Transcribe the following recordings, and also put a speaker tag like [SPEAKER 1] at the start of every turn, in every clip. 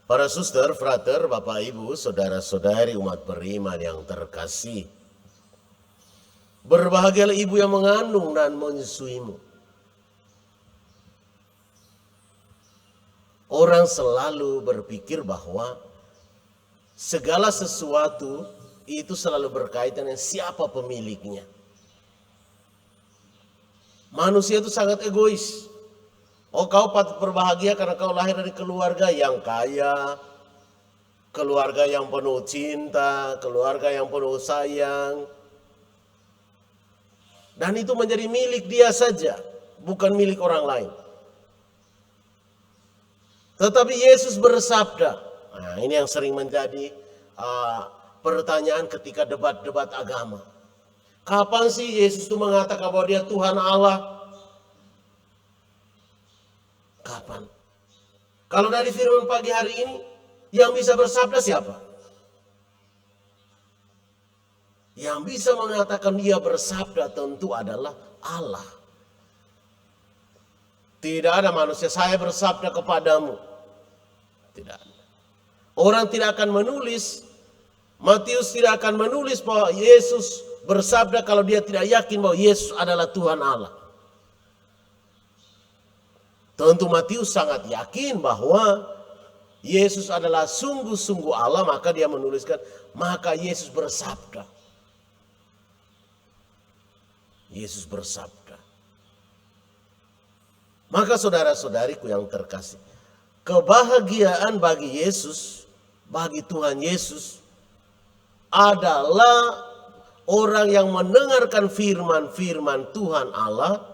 [SPEAKER 1] Para suster, frater, bapak ibu, saudara-saudari umat beriman yang terkasih. Berbahagialah ibu yang mengandung dan menyusuimu. Orang selalu berpikir bahwa segala sesuatu itu selalu berkaitan dengan siapa pemiliknya. Manusia itu sangat egois. Oh, kau patut berbahagia karena kau lahir dari keluarga yang kaya, keluarga yang penuh cinta, keluarga yang penuh sayang. Dan itu menjadi milik dia saja, bukan milik orang lain. Tetapi Yesus bersabda, nah ini yang sering menjadi pertanyaan ketika debat-debat agama. Kapan sih Yesus itu mengatakan bahwa dia Tuhan Allah? Kapan? Kalau dari firman pagi hari ini, yang bisa bersabda siapa? Yang bisa mengatakan dia bersabda tentu adalah Allah. Tidak ada manusia, saya bersabda kepadamu. Tidak ada. Orang tidak akan menulis, Matius tidak akan menulis bahwa Yesus bersabda kalau dia tidak yakin bahwa Yesus adalah Tuhan Allah. Tentu Matius sangat yakin bahwa Yesus adalah sungguh-sungguh Allah, maka dia menuliskan, maka Yesus bersabda. Yesus bersabda. Maka saudara-saudariku yang terkasih, kebahagiaan bagi Yesus, bagi Tuhan Yesus, adalah orang yang mendengarkan firman-firman Tuhan Allah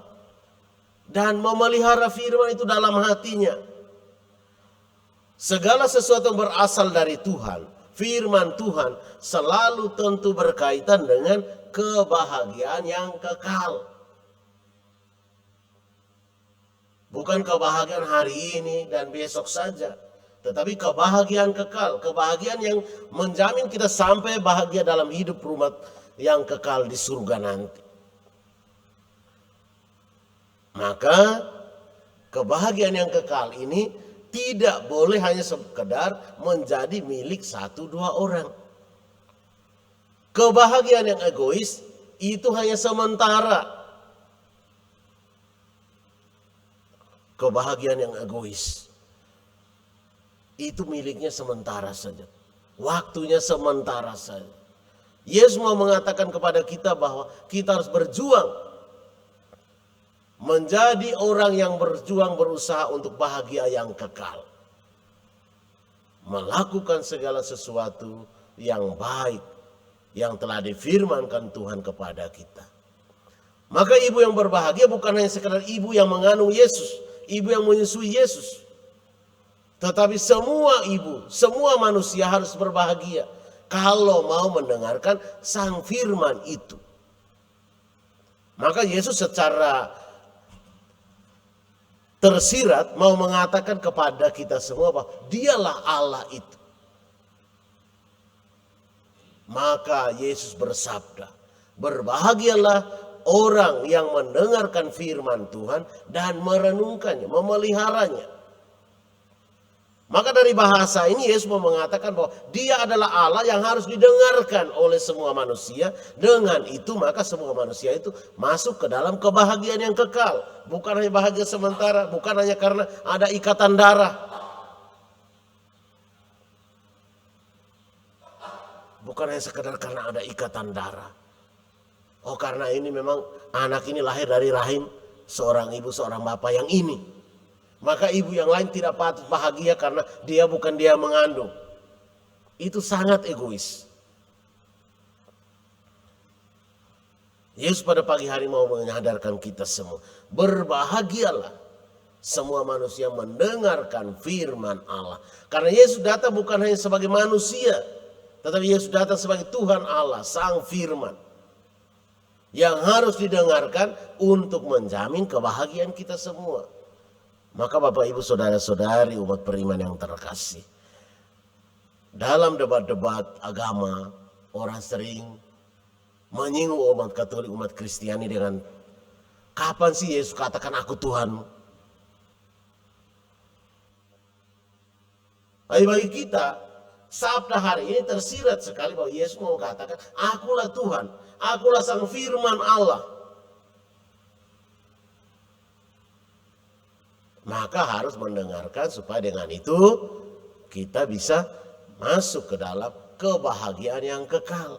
[SPEAKER 1] dan memelihara firman itu dalam hatinya. Segala sesuatu yang berasal dari Tuhan, firman Tuhan selalu tentu berkaitan dengan kebahagiaan yang kekal. Bukan kebahagiaan hari ini dan besok saja, tetapi kebahagiaan kekal, kebahagiaan yang menjamin kita sampai bahagia dalam hidup rumah yang kekal di surga nanti. Maka kebahagiaan yang kekal ini tidak boleh hanya sekedar menjadi milik satu dua orang. Kebahagiaan yang egois itu hanya sementara. Kebahagiaan yang egois itu miliknya sementara saja. Waktunya sementara saja. Yesus mau mengatakan kepada kita bahwa kita harus berjuang. Menjadi orang yang berjuang berusaha untuk bahagia yang kekal. Melakukan segala sesuatu yang baik. Yang telah difirmankan Tuhan kepada kita. Maka ibu yang berbahagia bukan hanya sekadar ibu yang mengandung Yesus. Ibu yang menyusui Yesus. Tetapi semua ibu, semua manusia harus berbahagia. Kalau mau mendengarkan sang firman itu. Maka Yesus secara tersirat mau mengatakan kepada kita semua bahwa dialah Allah itu. Maka Yesus bersabda, berbahagialah orang yang mendengarkan firman Tuhan dan merenungkannya, memeliharanya. Maka dari bahasa ini Yesus mau mengatakan bahwa dia adalah Allah yang harus didengarkan oleh semua manusia. Dengan itu maka semua manusia itu masuk ke dalam kebahagiaan yang kekal. Bukan hanya bahagia sementara, bukan hanya karena ada ikatan darah. Bukan hanya sekedar karena ada ikatan darah. Oh, karena ini memang anak ini lahir dari rahim seorang ibu, seorang bapak yang ini. Maka ibu yang lain tidak patut bahagia karena dia bukan dia mengandung. Itu sangat egois. Yesus pada pagi hari mau menyadarkan kita semua. Berbahagialah semua manusia mendengarkan firman Allah. Karena Yesus datang bukan hanya sebagai manusia. Tetapi Yesus datang sebagai Tuhan Allah, sang firman. Yang harus didengarkan untuk menjamin kebahagiaan kita semua. Maka Bapak Ibu Saudara-saudari umat beriman yang terkasih. Dalam debat-debat agama, orang sering menyinggung umat Katolik, umat Kristiani dengan kapan sih Yesus katakan aku Tuhanmu? Bagi kita, sabda hari ini tersirat sekali bahwa Yesus mau katakan, akulah Tuhan, akulah sang firman Allah. Maka harus mendengarkan supaya dengan itu kita bisa masuk ke dalam kebahagiaan yang kekal.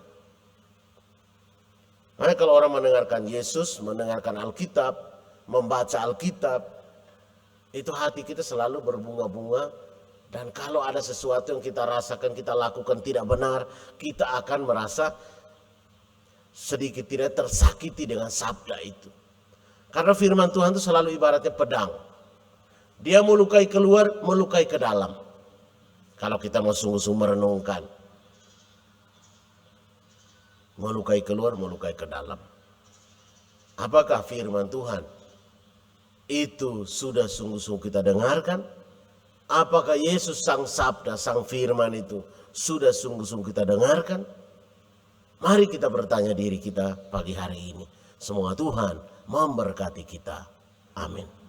[SPEAKER 1] Nah, kalau orang mendengarkan Yesus, mendengarkan Alkitab, membaca Alkitab, itu hati kita selalu berbunga-bunga. Dan kalau ada sesuatu yang kita rasakan, kita lakukan tidak benar, kita akan merasa sedikit tidak tersakiti dengan sabda itu. Karena firman Tuhan itu selalu ibaratnya pedang. Dia melukai keluar, melukai ke dalam. Kalau kita mau sungguh-sungguh merenungkan. Melukai keluar, melukai ke dalam. Apakah firman Tuhan itu sudah sungguh-sungguh kita dengarkan? Apakah Yesus sang sabda, sang firman itu sudah sungguh-sungguh kita dengarkan? Mari kita bertanya diri kita pagi hari ini. Semoga Tuhan memberkati kita. Amin.